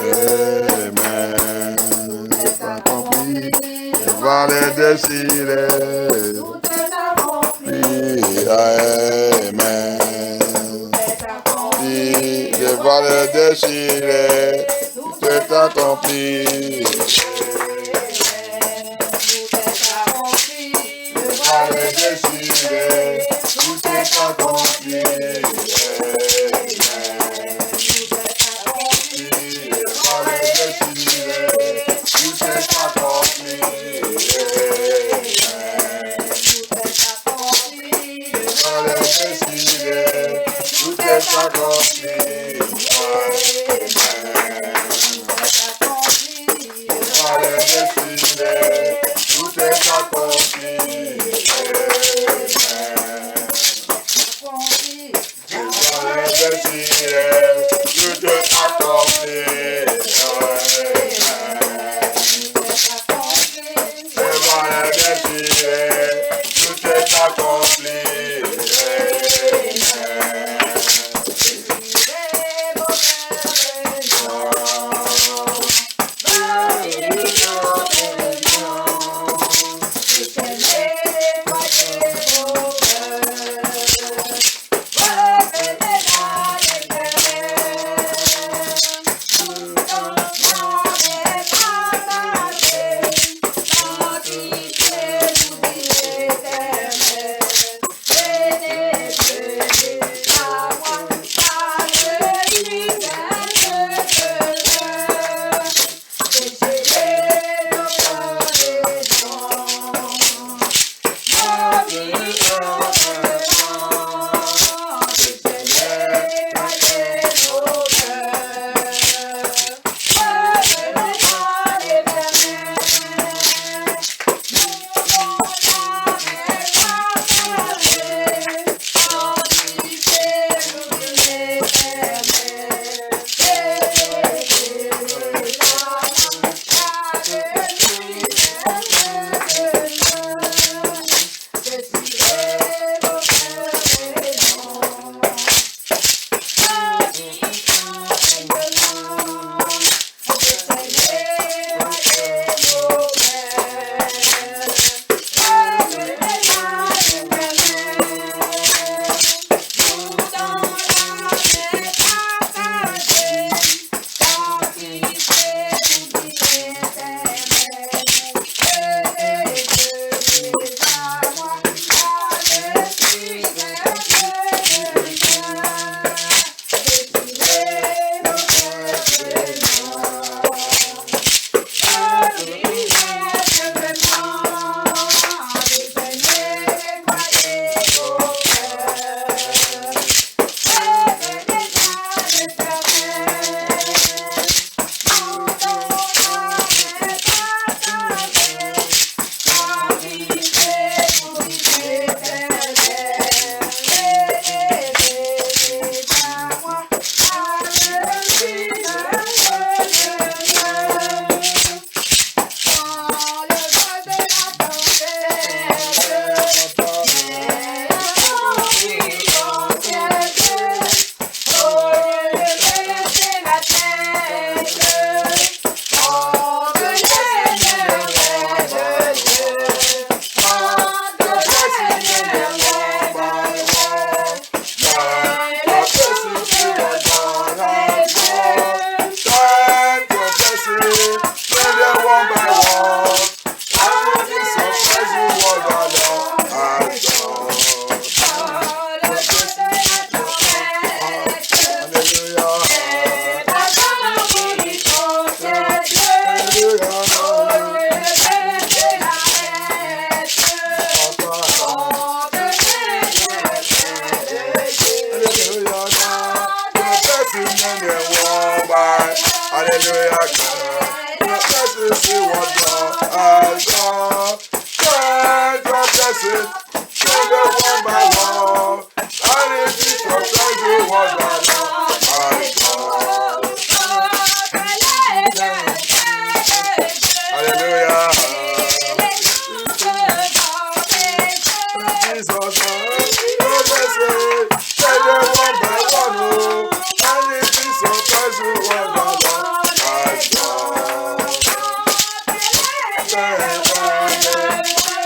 Amen. Tout accompli. Je vois les désirer. Tout est accompli. Amen. Je vois les désirer. Tout est accompli. Les désirer, tout est accompli. Tout est accompli. Tout est accompli.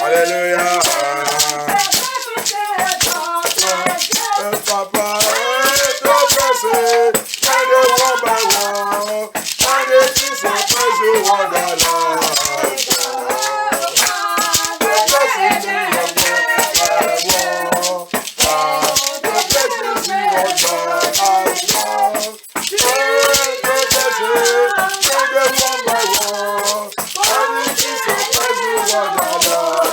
Hallelujah. Papa, don't press it. Find it one by one. Find it to surprise you one by one. The blessings in your one. The blessings in your one. The blessings, find it one by one. Find it to surprise you one by one.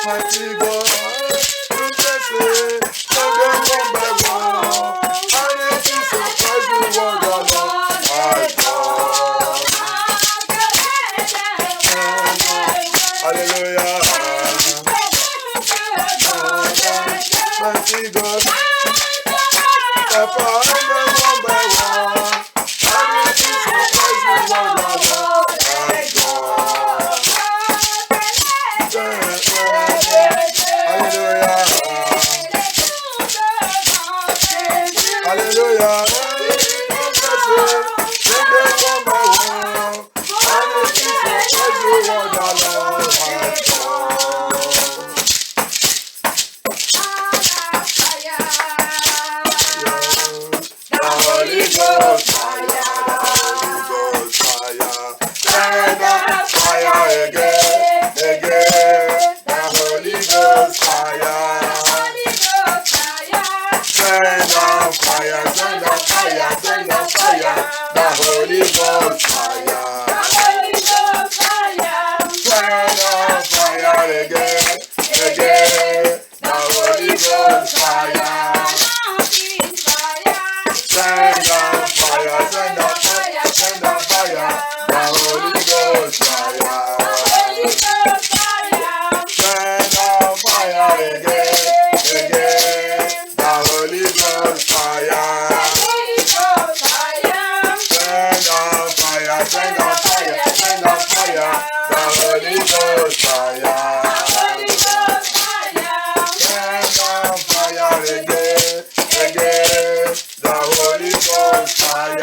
Mighty God, you bless it, and then one by one, and it is surprise you one by one. Hallelujah. Mighty God, Papa, and then one by one, and it is surprise you one by one. Hallelujah. Holy Ghost fire, Holy Ghost fire, send up fire again, again. The Holy Ghost fire, send up fire, send up fire, send up fire. The Holy Ghost fire, send up fire again, again. The Holy Ghost fire. Send up fire, send up fire, send up fire, the Holy Ghost fire. Send up fire again, again, the Holy Ghost fire. Send up fire, send up fire, send up fire, the Holy Ghost fire. Send up fire again, again. The Holy Ghost fire,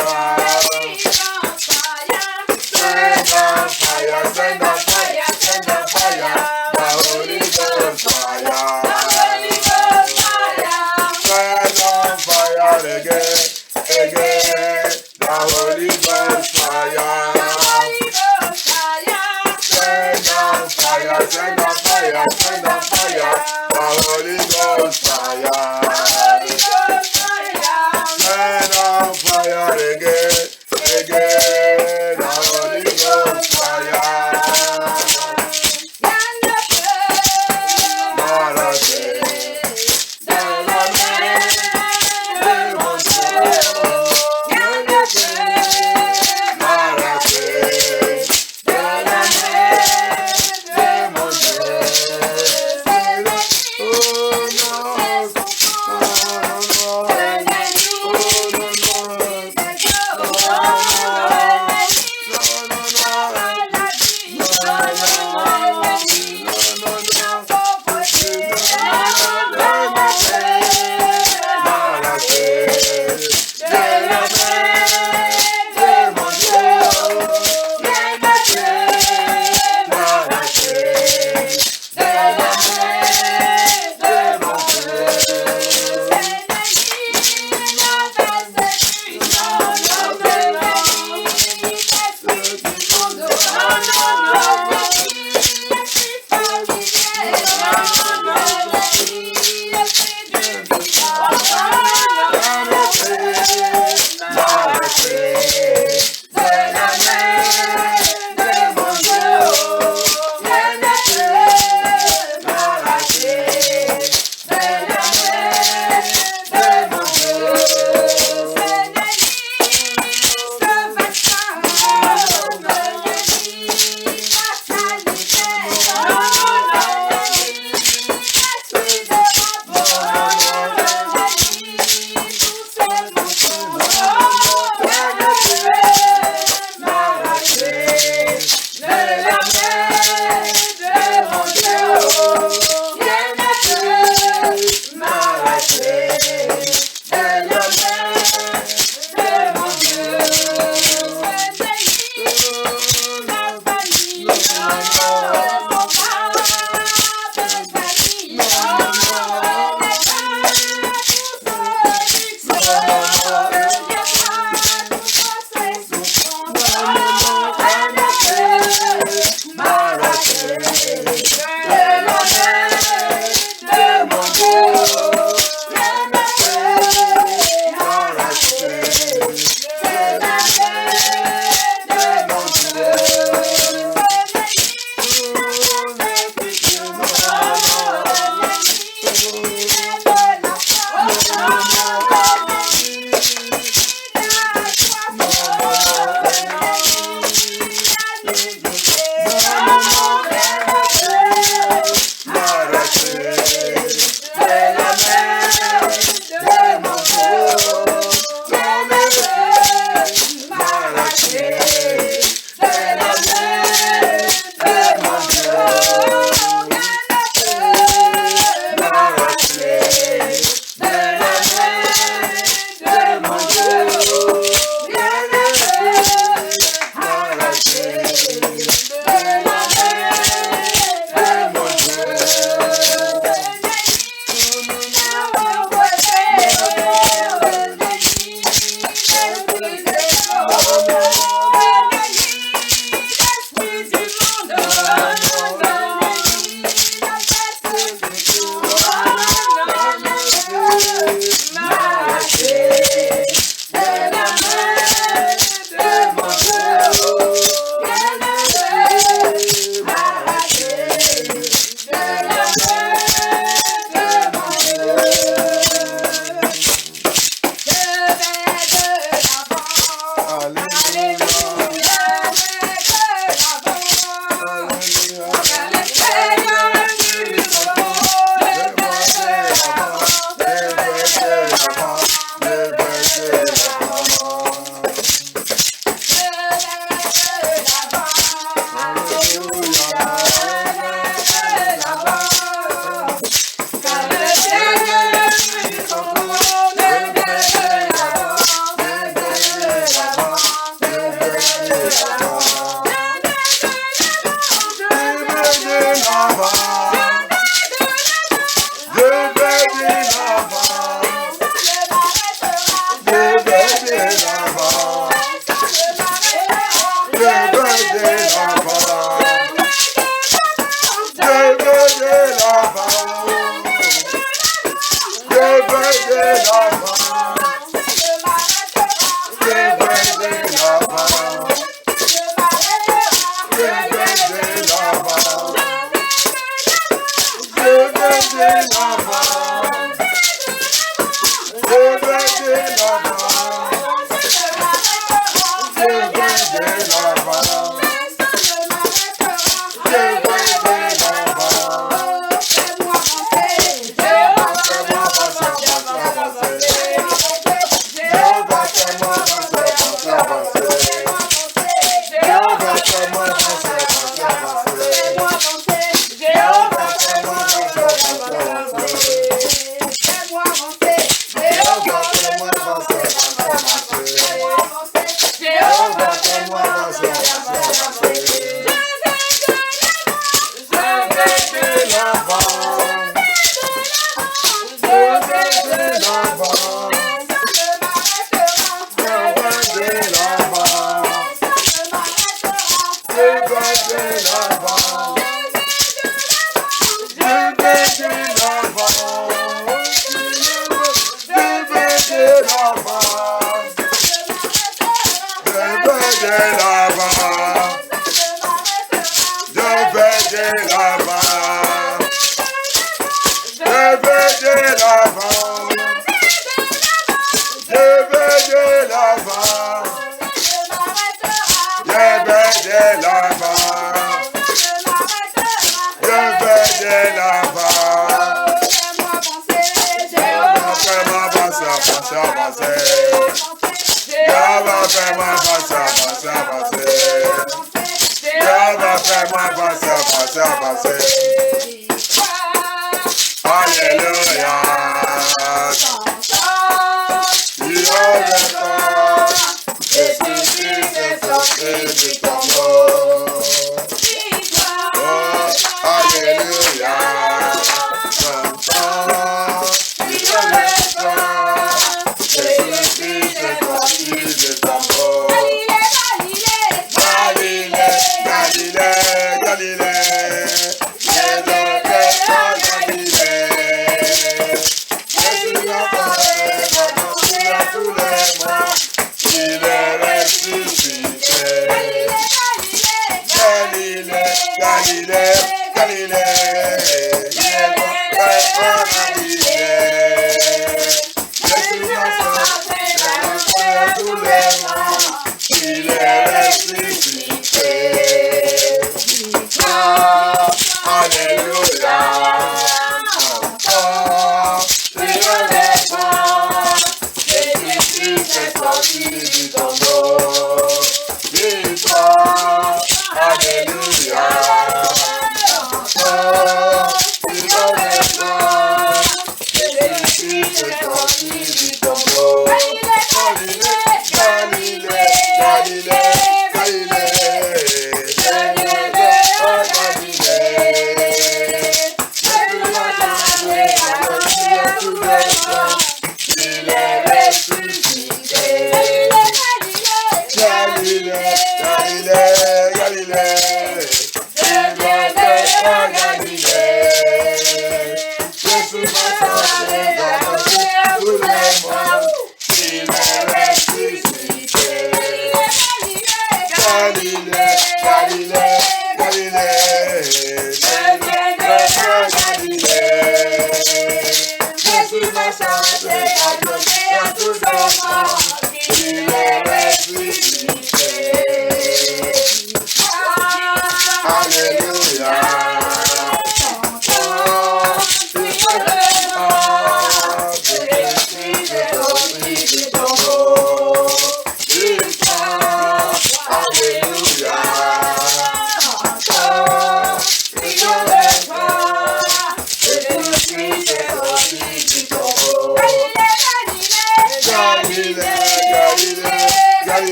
send up fire, send up fire, send up fire. The Holy Ghost fire, send up fire again, again. The Holy Ghost fire, send up fire, send up fire, send up fire. The Holy Ghost fire. Send up fire again, again, the Holy Ghost fire. Oh, no.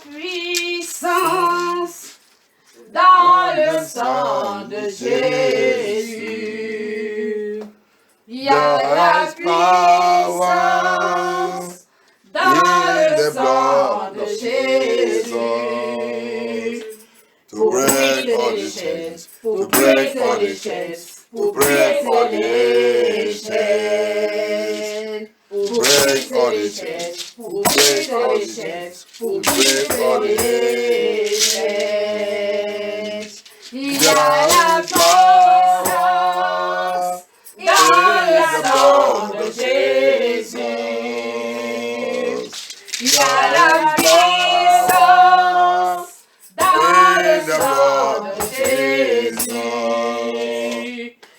puissance dans le sang de Jésus. Il y a la puissance dans le sang de Jésus. To break all the chains, to break all the chains, to break all the chains, to break all the chains, to break all the chains, to break all the chains. Il y a la puissance dans le sang de Jésus. Il y a la puissance dans le sang de Jésus.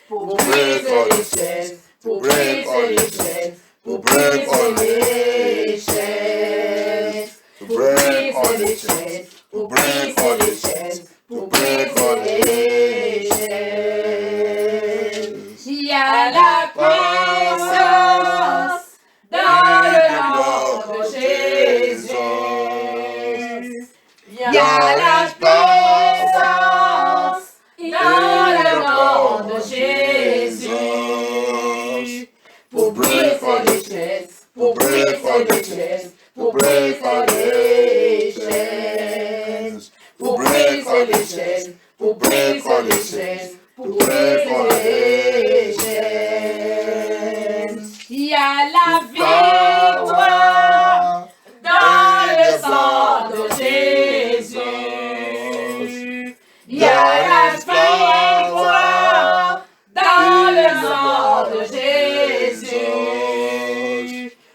Pour briser les chaînes, pour briser les chaînes, pour briser les chaînes, pour briser les chaînes, pour briser les chaînes, pour briser les chaînes. Il y a la puissance dans le nom de Jésus. Il y a la puissance dans le nom de Jésus. Pour briser les chaînes, pour briser les chaînes, pour briser les chaînes, pour briser les chaînes, pour briser les chaînes, pour briser les chaînes. Il y a la victoire dans le sang de Jésus. Il y a la victoire dans le sang de Jésus.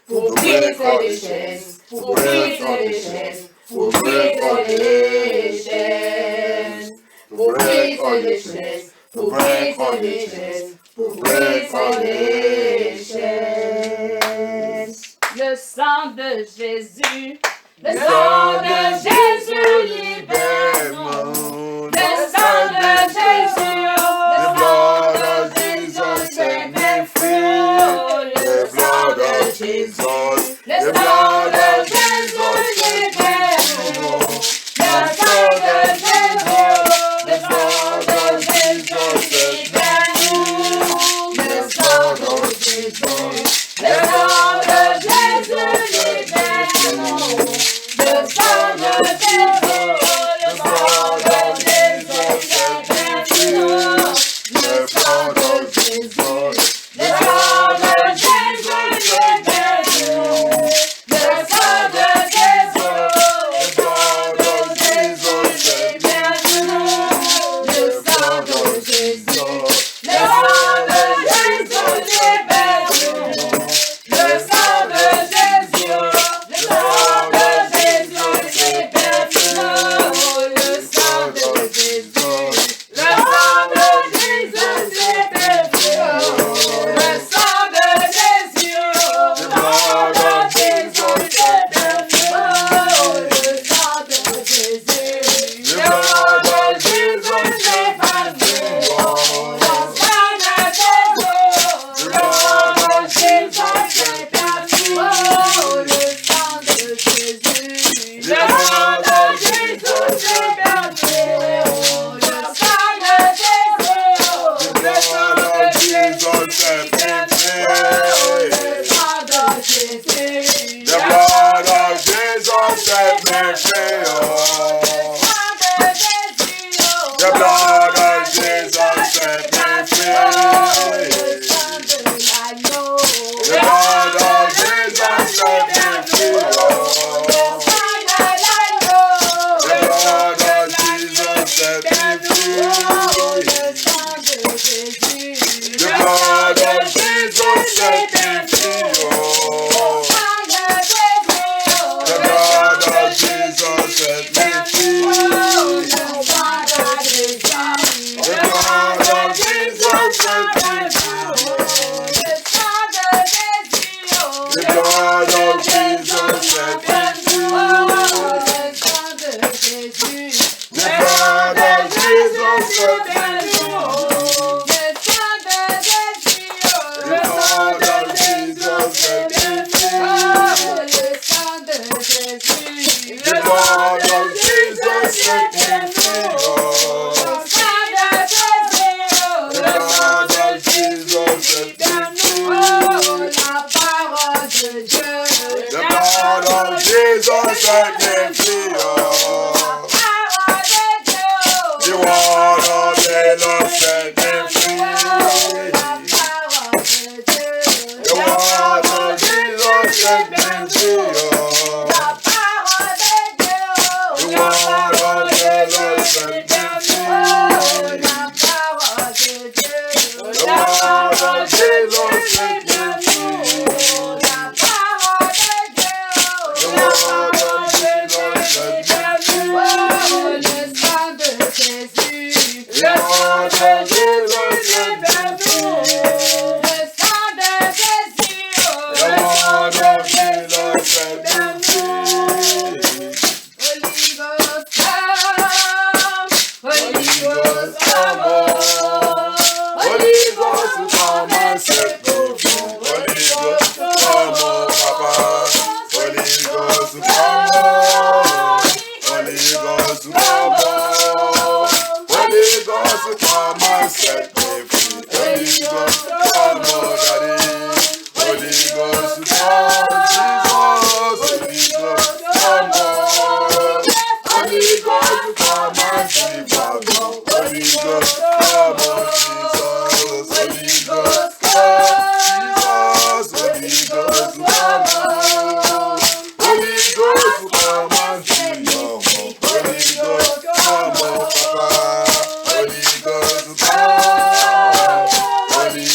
Pour briser les chaînes, pour briser les chaînes, pour briser les chaînes, pour briser les chaînes, pour briser les chaînes, pour briser les chaînes. Le sang de Jésus, le sang de Jésus libère-nous. Le sang de Jésus, le sang de Jésus c'est mes fruits. Le sang de Jésus, le sang de Jésus libère-nous. Le sang de Jésus, le sang de Jésus libère-nous. Le sang de Jésus, le sang de Jésus libère-nous. Le sang de Jésus, le sang de Jésus libère-nous. Le sang de Jésus, le sang de Jésus libère-nous. Le sang de Jésus, le sang de Jésus libère-nous. Le sang de Jésus, le sang de Jésus libère-nous. Le sang de Jésus, le sang de Jésus libère-nous. Le sang de Jésus, le sang de Jésus libère-nous. Le sang de Jésus, le sang de Jésus libère-nous. Le sang de Jésus, le sang de Jésus libère-nous. Le sang de Jésus, le sang de Jésus libère-nous. Le sang de Jésus, le sang de Jésus libère-nous. Le sang de Jésus, le sang de Jésus libère-nous. Le sang de Jésus, The blood of Jesus set me free. The blood of Jesus set me free. The blood of Jesus set me free. The blood of Jesus set me free. The blood of Jesus set me free. The blood of Jesus set me free. The blood of Jesus set me free. The blood of Jesus set me free. The blood of Jesus set me free. The blood of Jesus set me free. The blood Holy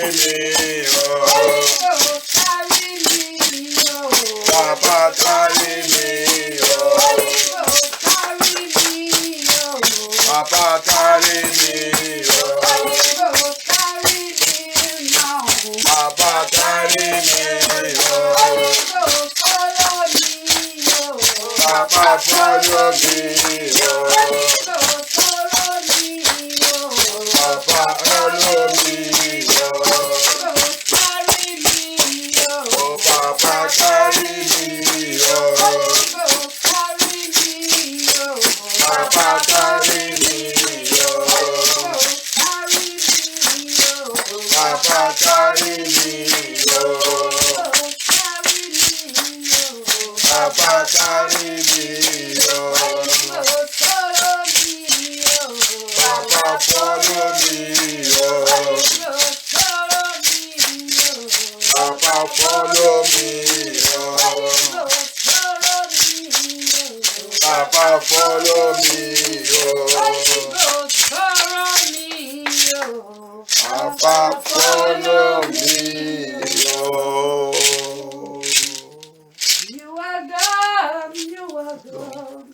Papa carry me, oh. Papa carry me, oh. Papa carry me, oh. Papa follow me, oh. Papa follow me, oh. Oh, Papa carry me, oh. Papa carry me, oh. Papa carry me, oh. Papa carry me, oh. Papa follow me, oh. Papa follow me, oh. Papa follow me, oh. Papa follow me, oh. You are God, you are God.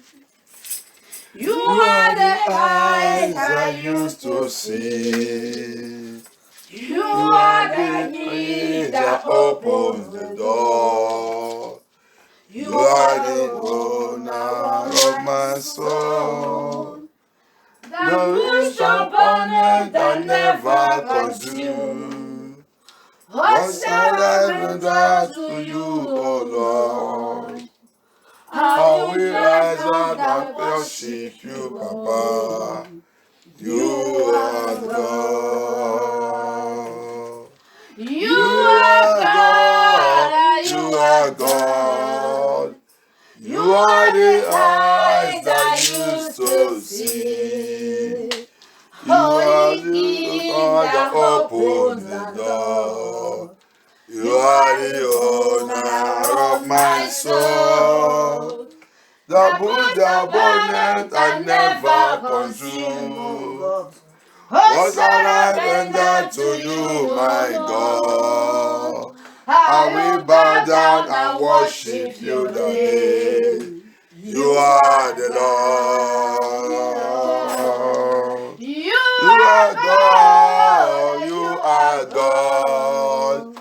You are the eyes I used to see. You are the key that opens the door. You are the owner of my soul. The rich opponent that never consume. What shall I render to you, O Lord? I will rise up and worship you, Papa. You are God. You are God. You are God. You are the eyes that used to see. You are the God that opens the door. You are the owner of my soul. The Buddha bonnet I never consume. What shall I render to you, my God? I will bow down and worship you today. You are the Lord. You are God. You are God.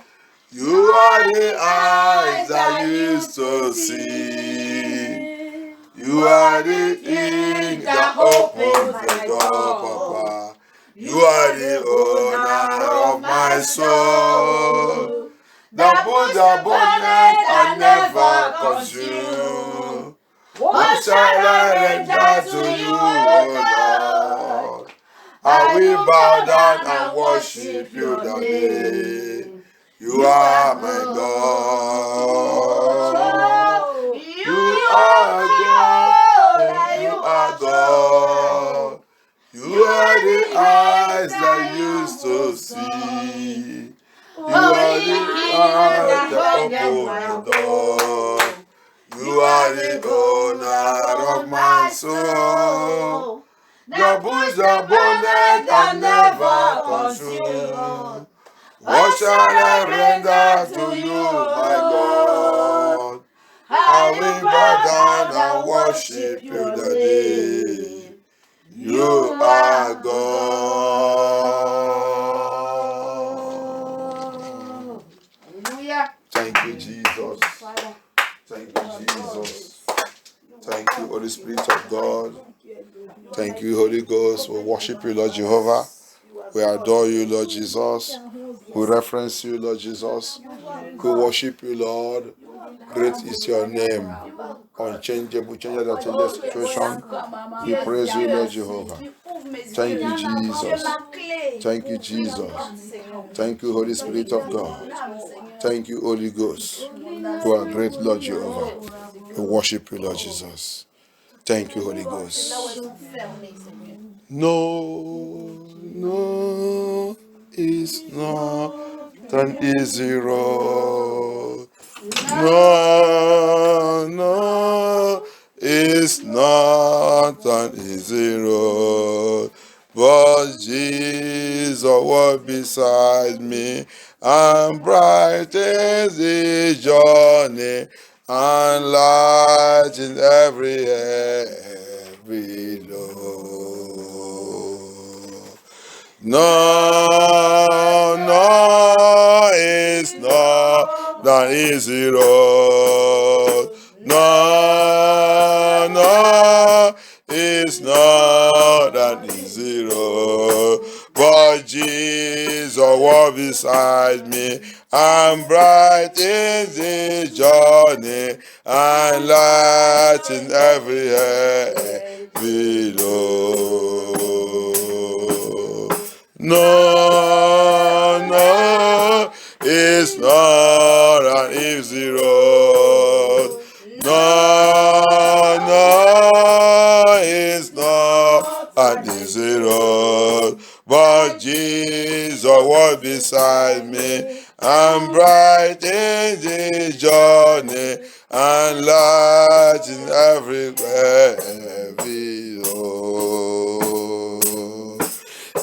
You are the eyes I used to see. You are the king that opens the door, Papa. You are the owner of my soul. The Buddha bonnet I never consume. What shall I render to you, O Lord? I will bow down and worship you today. You are my God. You are God. You are God. You are the eyes that used to see. You are the eyes that open the door. You are the owner of my soul. The Buddha bonnet I never consume. What shall I render to you, my God? I will bow down and worship you today. You are God. Thank you, Jesus. Thank you, Jesus. Thank you, Holy Spirit of God. Thank you, Holy Ghost. We worship you, Lord Jehovah. We adore you, Lord Jesus. We reference you, Lord Jesus. We worship you, Lord. Great is your name. Unchangeable, changes that change the situation. We praise you, Lord Jehovah. Thank you, Jesus. Thank you, Jesus. Thank you, Holy Spirit of God. Thank you, Holy Ghost. You are great, Lord Jehovah. We worship you, Lord Jesus. Thank you, Holy Ghost. No, it's not an easy road. No, it's not an easy road. But Jesus walk beside me and brightens the journey and light in every load. No, no, it's not an easy road. No, no, it's not an easy road. But Jesus walks beside me and brightens the journey and light in every heavy load. No, no, it's not an easy road. No, no, it's not an easy road. But Jesus walks beside me and brightens the journey and light in everywhere, every road.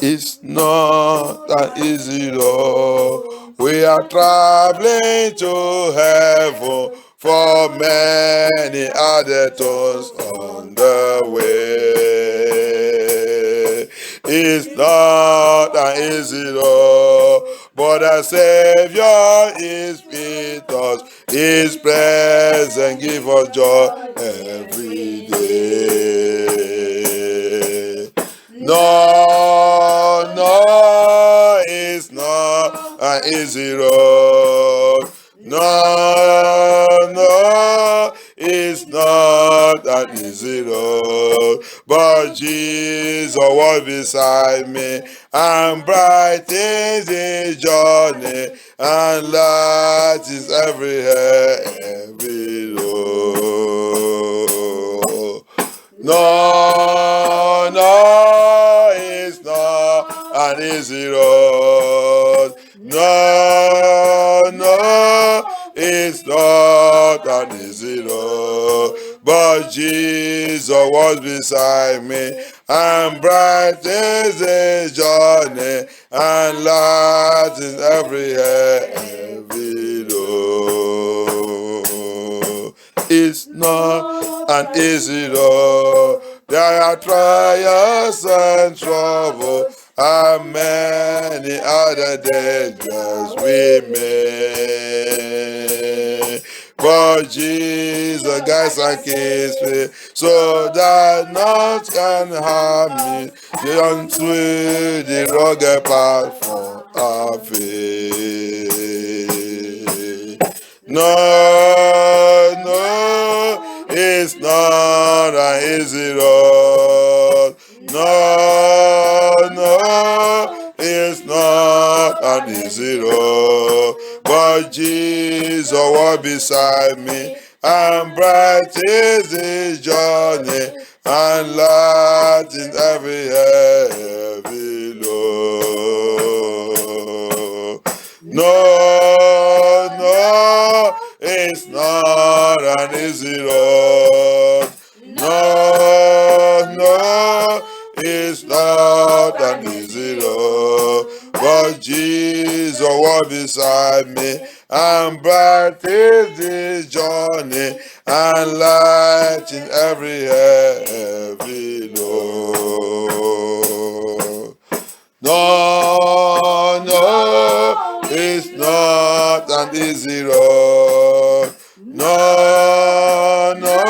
It's not an easy road. We are traveling to heaven, for many are the tones on the way. It's not an easy road, but the Savior is with us. His presence gives us joy every day. No, no, it's not an easy road. No, no, it's not an easy road. But Jesus walks beside me and brightens the journey and lightens every road. No, no, it's not an easy road. No, no, it's not an easy road. But Jesus was beside me and brightens the journey and lightens every heavy load. It's not an easy road. There are trials and trouble and many other dangers we may. But Jesus guides and keeps me so that none can harm me. Unto the rugged path for our faith. No, no, it's not an easy road. No, no, it's not an easy road. But Jesus walks beside me and brightens the journey and lightens every heavy load. No, no, it's not an easy road. No, no, it's not an easy road. But Jesus walks beside me and brightens the journey and lightens every heavy load. No, no, it's not an easy road. No, no,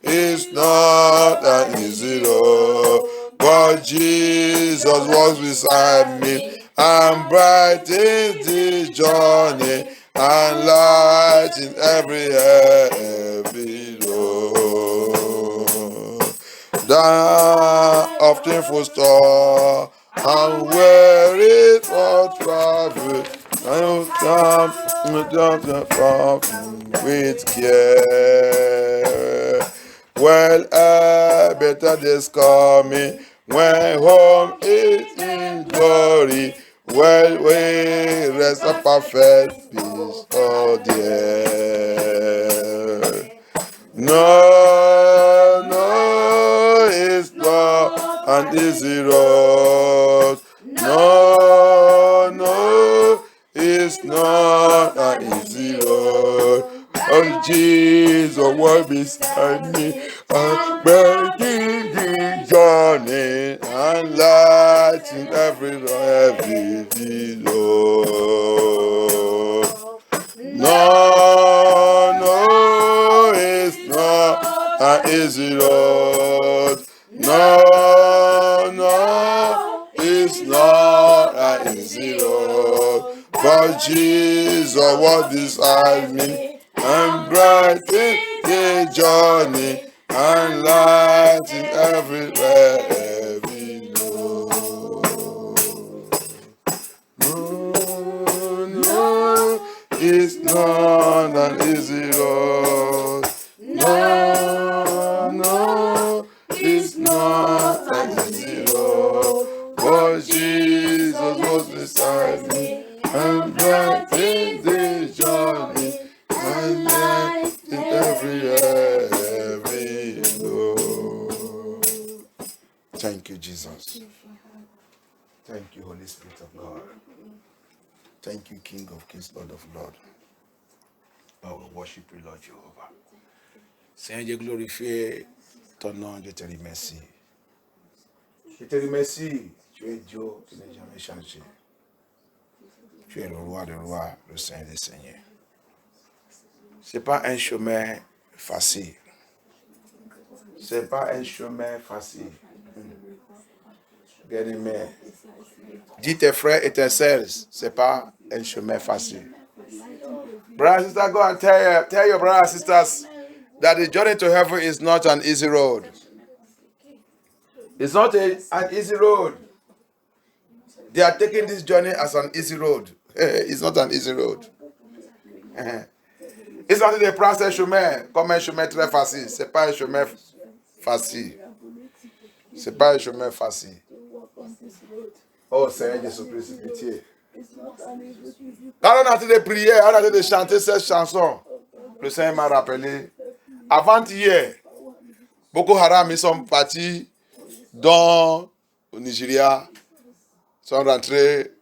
it's not an easy road. But Jesus walks beside me and brightens the journey and lightens every heavy load. Down of painful store and weary for travel, and come with care. Well, better days coming when home is in glory. Well, we rest a perfect peace, oh dear. No, no, it's not an easy road. No, Oh, Jesus, walk beside me. I'm making the journey and lighting every Lord. No, it's not an easy road. No, it's not an easy road. But Jesus was beside me and brightened the journey and lighting everywhere. Every road. No, it's not an easy road. No, it's not an easy road. But Jesus was beside me and brightened the journey and lightened every road. Thank you, Jesus. Thank you, Holy Spirit of God. Thank you, King of Kings, Lord of Lords. I will worship you, Lord Jehovah. Seigneur, je glorifie ton nom, je te remercie. Je te remercie, tu es Dieu qui n'est jamais changé. Tu es le roi des rois, le Seigneur des seigneurs. Ce n'est pas un chemin facile. Ce n'est pas un chemin facile. Bien-aimé, dis tes frères et tes sœurs, ce n'est pas un chemin facile. Brothers and sisters, go and tell your brothers and sisters that the journey to heaven is not an easy road. It's not an easy road. They are taking this journey as an easy road. It's not an easy road. It's not de prendre ce chemin comme un chemin très facile. C'est pas un chemin facile. C'est pas un chemin facile. Oh Seigneur Jésus-Christ, pitié. Quand on a été de prier, on a été de chanter cette chanson. Le Seigneur m'a rappelé. Avant-hier, Boko Haram, ils sont partis dans le Nigeria, sont rentrés,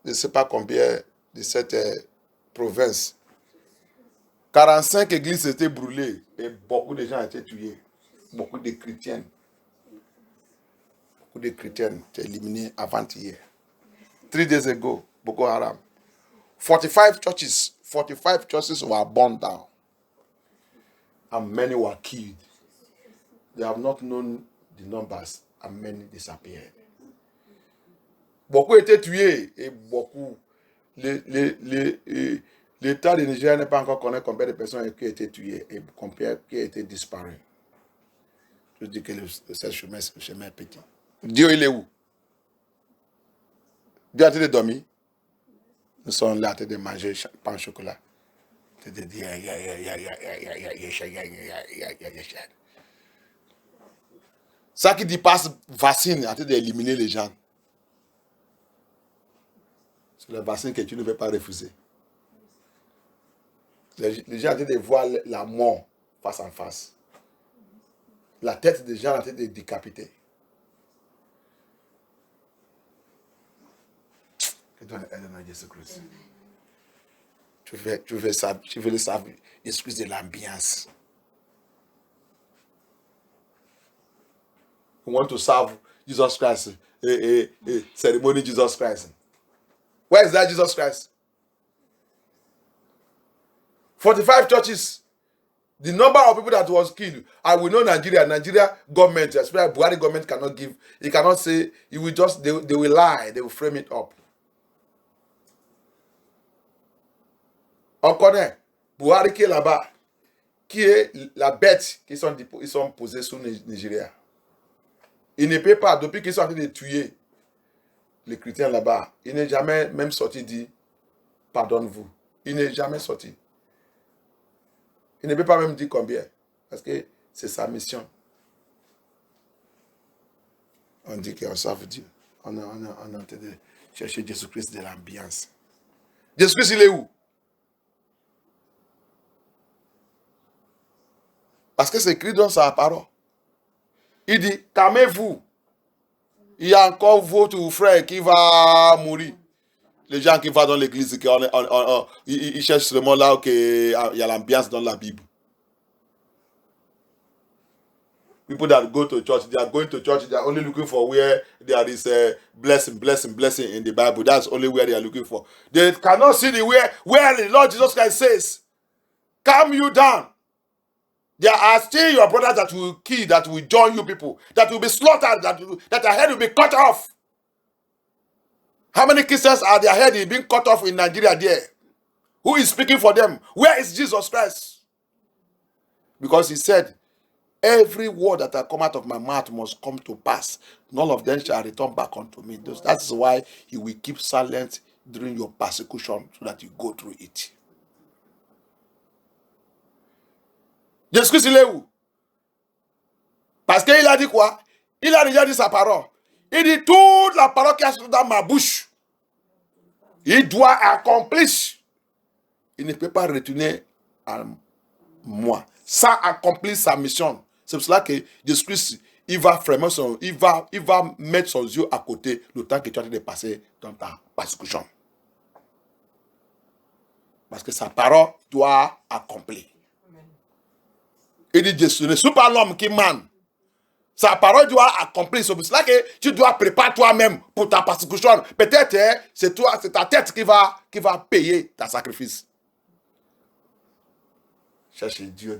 je ne sais pas combien, de cette province. 45 églises étaient brûlées et beaucoup de gens étaient tués. Beaucoup de chrétiennes. Beaucoup de chrétiennes étaient éliminés avant-hier. 3 days ago, Boko Haram. 45 churches were burned down. And many were killed. They have not known the numbers and many disappeared. Beaucoup étaient tués et beaucoup. L'État du Niger n'est pas encore connu combien de personnes qui ont été tuées et combien qui ont été disparues. Je dis que le chemin est petit. Dieu, il est où? Dieu a été dormi. Nous sommes là en train de manger pain au chocolat. Ça qui dépasse vaccine en train d'éliminer les gens. C'est le vaccin que tu ne veux pas refuser. Les gens en train de voir la mort face en face. La tête des gens en train de décapiter. Que Dieu aide dans Jésus-Christ. Tu veux le savoir, excuse de l'ambiance. We want to serve Jesus Christ, ceremony Jesus Christ. Where is that Jesus Christ? 45 churches. The number of people that was killed, and we know Nigeria government, especially Buhari government cannot give. He cannot say. He will just. They will lie. They will frame it up. On connaît Buhari qui est là-bas, qui est la bête qui sont posés sur le Nigeria. Il ne peut pas, depuis qu'ils sont en train de tuer les chrétiens là-bas, il n'est jamais même sorti dit pardonne-vous. Il n'est jamais sorti. Il ne peut pas même dire combien, parce que c'est sa mission. On dit qu'on serve Dieu. On est en train de chercher Jésus-Christ de l'ambiance. Jésus-Christ, il est où? Parce que c'est écrit dans sa parole. Il dit, calmez-vous. Il y a encore votre frère qui va mourir. les gens qui vont dans l'église, ils cherchent seulement là où il y a l'ambiance dans la Bible. People that go to church, they are going to church, they are only looking for where there is a blessing in the Bible. That's only where they are looking for. They cannot see the where the Lord Jesus Christ says, calm you down. There are still your brothers that will kill, that will join you people, that will be slaughtered, that their head will be cut off. How many Christians are their head being cut off in Nigeria there? Who is speaking for them? Where is Jesus Christ? Because he said, every word that I come out of my mouth must come to pass. None of them shall return back unto me. That is why he will keep silent during your persecution so that you go through it. Jésus-Christ, il est où? Parce qu'il a dit quoi? Il a déjà dit sa parole. Il dit toute la parole qui est dans ma bouche. Il doit accomplir. Il ne peut pas retourner à moi sans accomplir sa mission. C'est pour cela que Jésus-Christ, il va mettre son yeux à côté le temps que tu as de passer dans ta persécution. Parce que sa parole doit accomplir. Il dit, Jésus ne suis pas l'homme qui mène. Sa parole doit accomplir. C'est pour cela que tu dois préparer toi-même pour ta persécution. Peut-être c'est ta tête qui va payer ta sacrifice. Cherche Dieu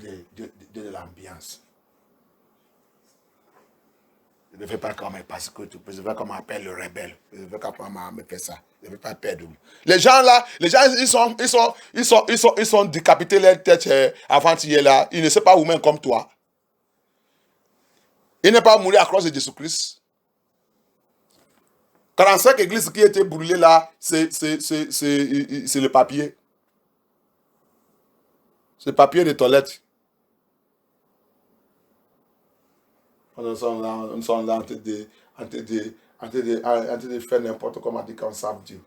de l'ambiance. Je ne veux pas qu'on me persécute. Je veux qu'on m'appelle le rebelle. Je veux qu'on me fait ça. Je ne veux pas perdre. Les gens là, ils sont décapités leur tête avant-hier là. Ils ne sont pas humains comme toi. Ils n'est pas mort à cause de Jésus-Christ. 45 églises qui étaient brûlées là, c'est le papier. C'est le papier de toilette. Nous sommes là en train de faire n'importe comment dire qu'on savent Dieu.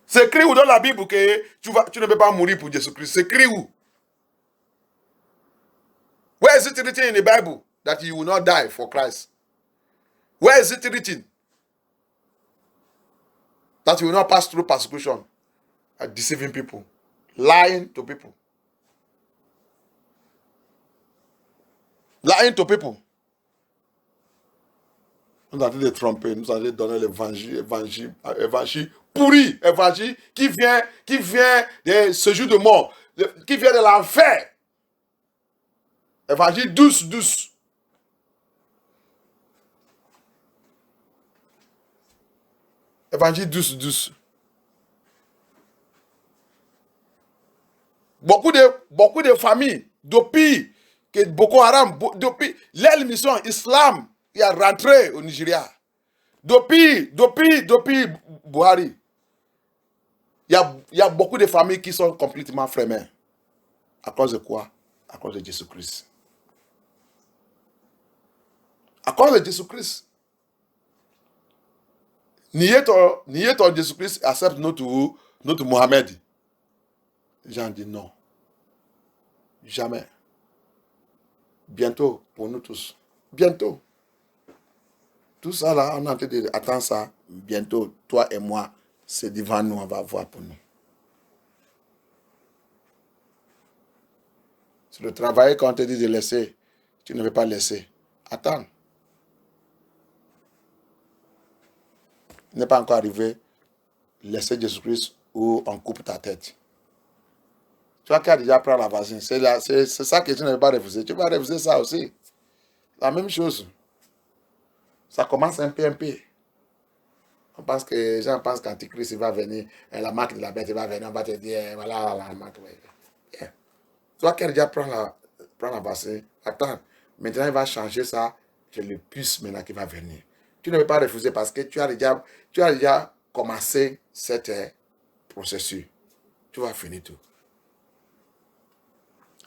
C'est écrit où dans la Bible que tu ne peux pas mourir pour Jésus-Christ? C'est écrit où? Where is it written in the Bible that you will not die for Christ? Where is it written that you will not pass through persecution and deceiving people, lying to people? Lying to people. Nous allons les tromper, nous allons donner l'évangile pourri, évangile qui vient de ce jour de mort, qui vient de l'enfer. Évangile douce. Évangile douce. Beaucoup de familles, depuis que Boko Haram, depuis l'émission Islam, il est rentré au Nigeria. Depuis Buhari, il y a beaucoup de familles qui sont complètement fermées. À cause de quoi? À cause de Jésus-Christ. À cause de Jésus-Christ. Nier ton Jésus-Christ, accepte notre Mohamed. Les gens disent non. Jamais. Bientôt, pour nous tous. Bientôt. Tout ça là, on est en train d'attendre ça. Bientôt, toi et moi, c'est devant nous, on va voir pour nous. C'est le travail qu'on te dit de laisser. Tu ne veux pas laisser. Attends. Il n'est pas encore arrivé. Laisser Jésus-Christ ou on coupe ta tête. Tu vois qui a déjà pris la vaccine. C'est ça que tu ne veux pas refuser. Tu vas refuser ça aussi. La même chose. Ça commence un peu. On pense que les gens pensent qu'Antichrist va venir, la marque de la bête va venir, on va te dire, voilà la marque. Yeah. Toi qui as déjà pris la vaccine, attends. Maintenant, il va changer ça. C'est le plus maintenant qui va venir. Tu ne veux pas refuser parce que tu as déjà commencé cette processus. Tu vas finir tout.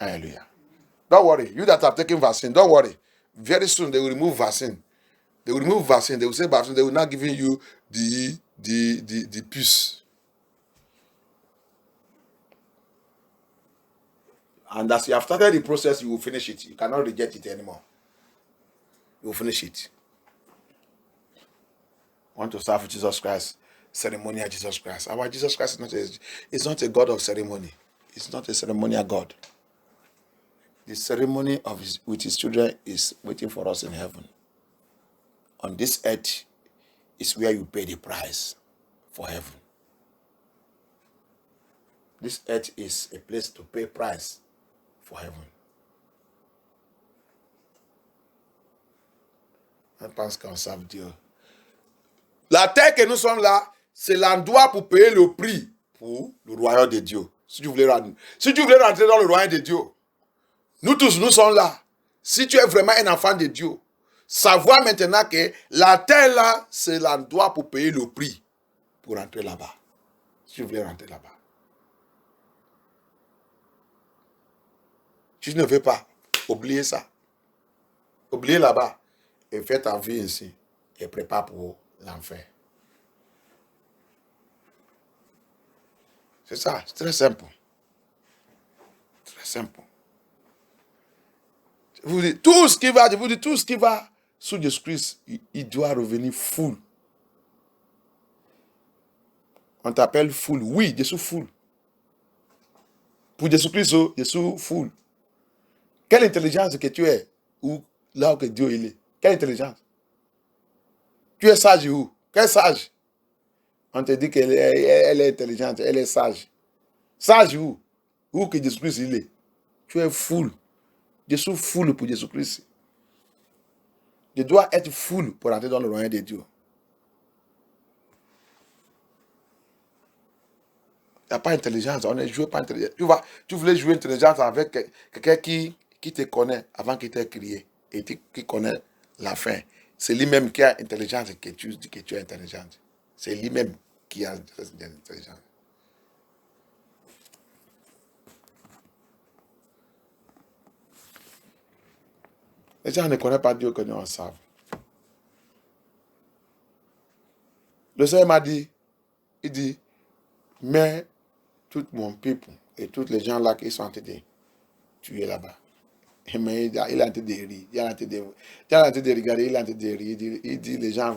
Hallelujah. Don't worry. You that have taken vaccine, don't worry. Very soon they will remove vaccine. They will remove vaccine. They will say vaccine. They will not giving you the puce. And as you have started the process, you will finish it. You cannot reject it anymore. You will finish it. want to serve Jesus Christ, ceremonial Jesus Christ. Our Jesus Christ is not a God of ceremony. It's not a ceremonial God. The ceremony of with his children is waiting for us in heaven. On this earth is where you pay the price for heaven. This earth is a place to pay price for heaven. Je pense qu'on savent Dieu. La terre que nous sommes là, c'est l'endroit pour payer le prix pour le royaume de Dieu. Si tu voulais rentrer dans le royaume de Dieu, nous tous, nous sommes là. Si tu es vraiment un enfant de Dieu, savoir maintenant que la terre là, c'est l'endroit pour payer le prix pour rentrer là-bas. Si tu voulais rentrer là-bas. Tu ne veux pas oublier ça. Oublier là-bas et fais ta vie ici et prépare pour l'enfer. C'est ça, c'est très simple. Très simple. Je vous dis, tout ce qui va sous Jésus-Christ, il doit revenir full. On t'appelle full. Oui, je suis full. Pour Jésus-Christ, je suis full. Quelle intelligence que tu es, ou là où que Dieu il est. Quelle intelligence? Tu es sage où? Quel sage? On te dit qu'elle est intelligente, elle est sage. Sage où? Où que Jésus-Christ il est? Tu es full. Je suis full pour Jésus-Christ. Je dois être full pour entrer dans le royaume de Dieu. Il n'y a pas d'intelligence, on ne joue pas intelligence. Tu voulais jouer intelligence avec quelqu'un qui te connaît avant qu'il t'ait crié et qui connaît la fin. C'est lui-même qui a intelligence que tu dis que tu es intelligente. C'est lui-même qui a l'intelligence. Les gens ne connaissent pas Dieu que nous en savons. Le Seigneur m'a dit, il dit, mais tout mon peuple et tous les gens là qui sont en train de tuer là-bas. Mais il est en train de rire, il est en train de regarder, il est en train de rire. Il dit les gens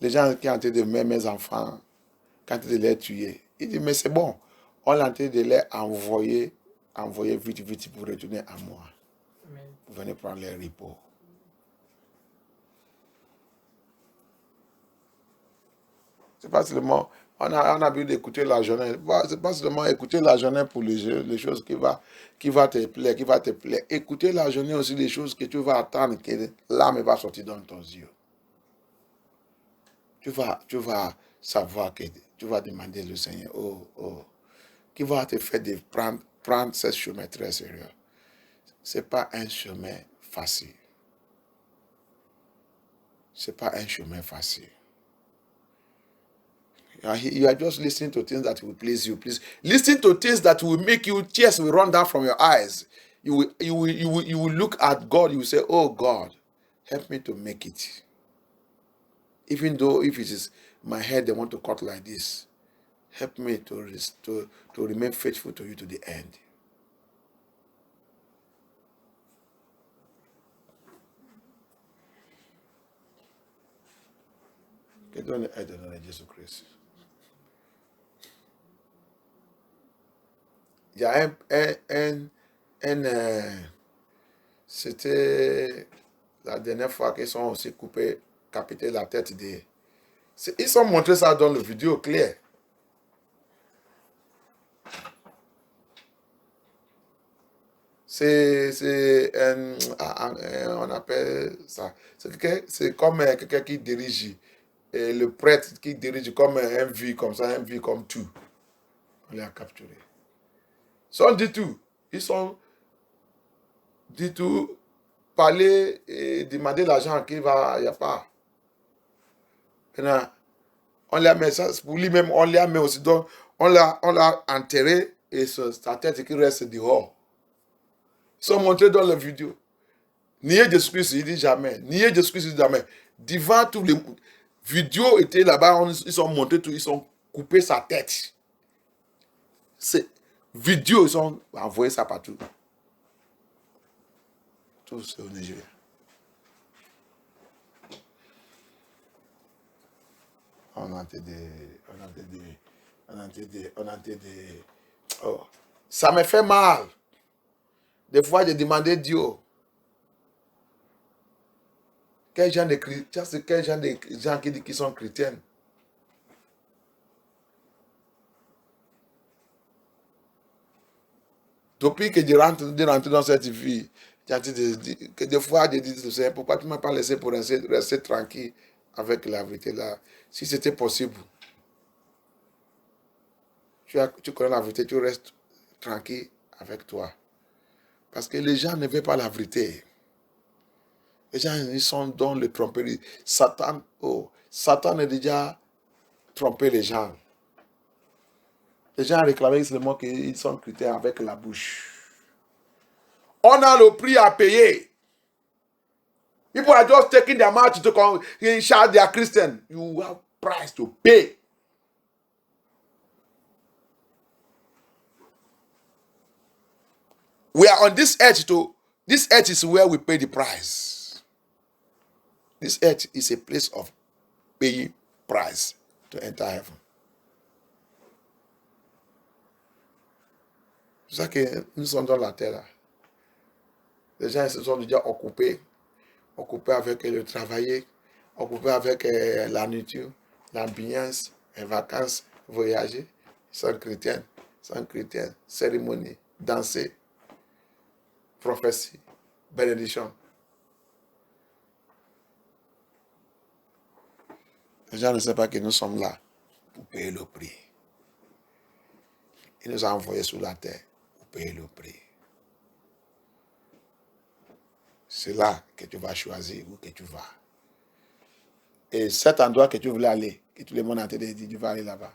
qui sont en train de mettre mes enfants, quand ils les tuer. Il dit, mais c'est bon, on est en train de les envoyer vite pour retourner à moi. Amen. Pour venir prendre les repos. C'est pas seulement, on a besoin d'écouter la journée. C'est pas seulement écouter la journée pour les choses qui va te plaire, Écouter la journée aussi les choses que tu vas attendre, que l'âme va sortir dans ton yeux. Tu vas savoir que tu vas demander au Seigneur, qui va te faire de prendre ce chemin très sérieux. Ce n'est pas un chemin facile. Ce n'est pas un chemin facile. You are just listening to things that will please you. Please listen to things that will make you tears will run down from your eyes. You will look at God. You will say, "Oh God, help me to make it." Even though if it is my head they want to cut like this, help me to remain faithful to you to the end. Que Dieu nous aide dans le nom de Jésus-Christ. Il y a c'était la dernière fois qu'ils sont aussi capté la tête des... Ils ont montré ça dans le vidéo clair. On appelle ça, c'est comme quelqu'un qui dirige, et le prêtre qui dirige comme un vie comme ça, un vie comme tout. On les a capturés. Sans du tout, ils sont du tout parler et demander l'argent qu'il va, il n'y a pas. Maintenant, on l'a mis ça, pour lui-même, on l'a mis aussi, donc on l'a enterré et sa tête qui reste dehors. Ils sont montrés dans la vidéo. Nier Jésus-Christ, il dit jamais. Nier Jésus-Christ, il dit jamais. Devant tous les vidéos étaient là-bas, ils ont montré tout, ils ont coupé sa tête. C'est vidéo, ils ont envoyé ça partout. Tout c'est au Nigeria. On a entendu. Oh. Ça me fait mal. Des fois, j'ai demandé Dieu. Quel genre de gens qui sont chrétiens? Depuis que je rentre dans cette vie, que des fois, je dis, pourquoi tu ne m'as pas laissé pour rester tranquille avec la vérité là? Si c'était possible, tu connais la vérité, tu restes tranquille avec toi. Parce que les gens ne veulent pas la vérité. Les gens, ils sont dans le tromperie. Satan a déjà trompé les gens. Les gens réclamaient seulement qu'ils sont chrétiens avec la bouche. On a le prix à payer. People are just taking their mouth to come and shout they are Christian. You have price to pay. We are on this earth this earth is where we pay the price. This earth is a place of paying price to enter heaven. C'est ça que nous sommes dans la terre. Les gens se sont déjà occupés avec le travail, occupés avec la nourriture, l'ambiance, les vacances, voyager. Ils sont chrétiens, cérémonie, danser, prophétie, bénédiction. Les gens ne savent pas que nous sommes là pour payer le prix. Il nous a envoyés sur la terre pour payer le prix. C'est là que tu vas choisir où que tu vas. Et cet endroit que tu voulais aller, que tout le monde a dit, tu vas aller là-bas.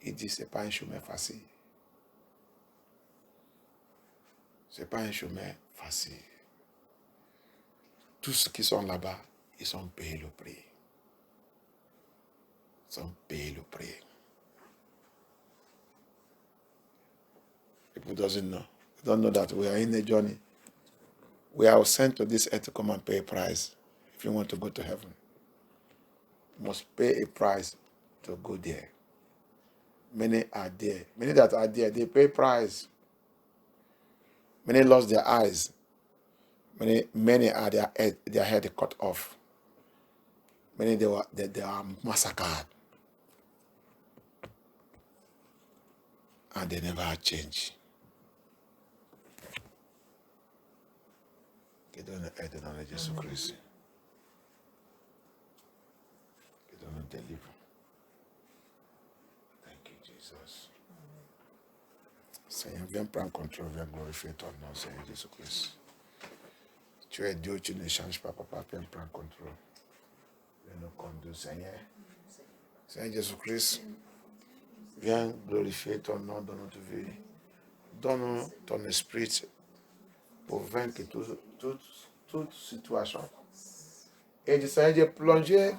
Il dit, ce n'est pas un chemin facile. Ce n'est pas un chemin facile. Tous ceux qui sont là-bas, ils ont payé le prix. Ils ont payé le prix. People don't know that we are in a journey. We are sent to this earth to come and pay a price. If you want to go to heaven, you must pay a price to go there. Many are there. Many that are there, they pay price. Many lost their eyes. Many are their head cut off. Many they are massacred. And they never change. Que donne aide dans le Jésus-Christ. Que donne délivre. Thank you, Jesus. Seigneur, viens prendre contrôle, viens glorifier ton nom, Seigneur Jésus-Christ. Tu es Dieu, tu ne changes pas, Papa, viens prendre contrôle. Viens nous conduire, Seigneur. Seigneur Jésus-Christ, viens glorifier ton nom dans notre vie. Donne-nous ton esprit pour vaincre toute situation. Et Seigneur, j'ai plongé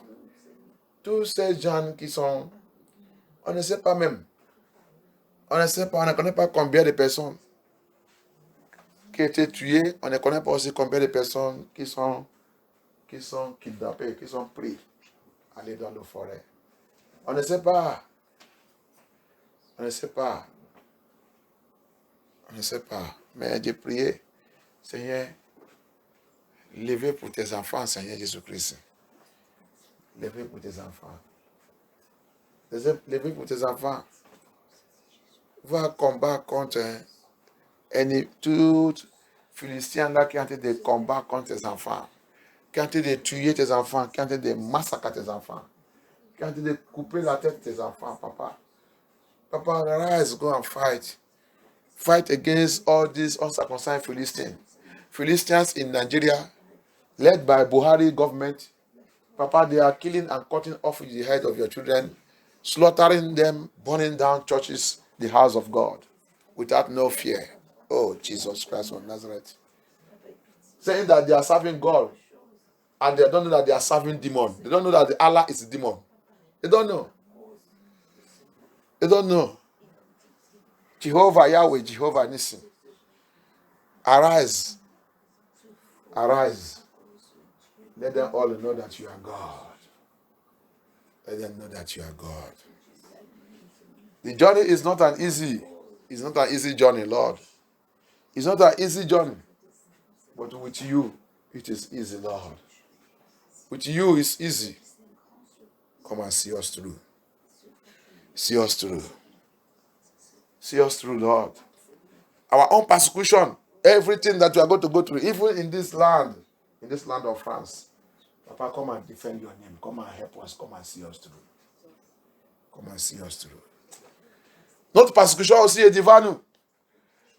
tous ces gens qui sont... On ne sait pas même. On ne sait pas, on ne connaît pas combien de personnes qui ont été tuées. On ne connaît pas aussi combien de personnes qui sont kidnappées, qui sont prises à aller dans la forêt. On ne sait pas. On ne sait pas. On ne sait pas. Mais j'ai prié, Seigneur, levez pour tes enfants, Seigneur Jésus-Christ. Levez pour tes enfants. Levez pour tes enfants. Va combattre contre tout Philistin là qui est en train de combattre contre tes enfants, qui est en train de tuer tes enfants, qui est en train de massacrer tes enfants, qui est en train de couper la tête de tes enfants, Papa. Papa, rise, go and fight. Fight against all these uncircumcised Philistines. Philistines in Nigeria, led by Buhari government. Papa, they are killing and cutting off the head of your children, slaughtering them, burning down churches, the house of God, without no fear. Oh, Jesus Christ of Nazareth. Saying that they are serving God, and they don't know that they are serving demon. They don't know that Allah is a demon. They don't know. They don't know. Jehovah Yahweh, Jehovah Nissi. Arise. Arise. Let them all know that you are God. Let them know that you are God. The journey is not an easy. It's not an easy journey, Lord. It's not an easy journey. But with you, it is easy, Lord. With you, it's easy. Come and see us through. See us through. See us through, Lord. Our own persecution, everything that we are going to go through, even in this land of France. Papa, come and defend your name. Come and help us. Come and see us through. Come and see us through. Notre persécution aussi est devant nous.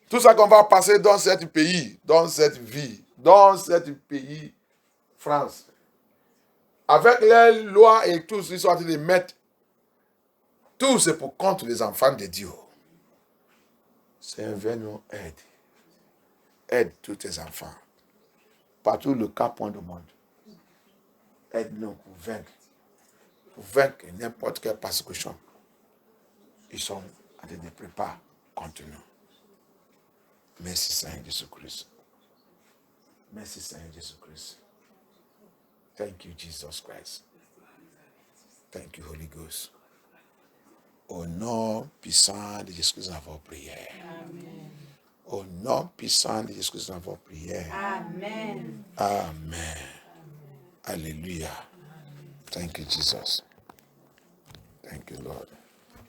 Tout ça qu'on va passer dans ce pays, dans cette vie, dans ce pays, France, avec les lois et tout ce qu'ils sont en train de mettre, tout c'est pour contre les enfants de Dieu. Seigneur, nous aide. Aide tous tes enfants. Partout le cas point du monde. Aide-nous pour vaincre n'importe quelle persécution. Ils sont en train de préparer contre nous. Merci Seigneur Jésus-Christ. Merci Seigneur Jésus-Christ. Thank you Jesus Christ. Thank you Holy Ghost. Au nom puissant de Jésus-Christ, nous avons prié. Amen. Au nom puissant de Jésus-Christ, nous avons prié. Amen. Amen. Alléluia. Thank you, Jesus. Thank you, Lord.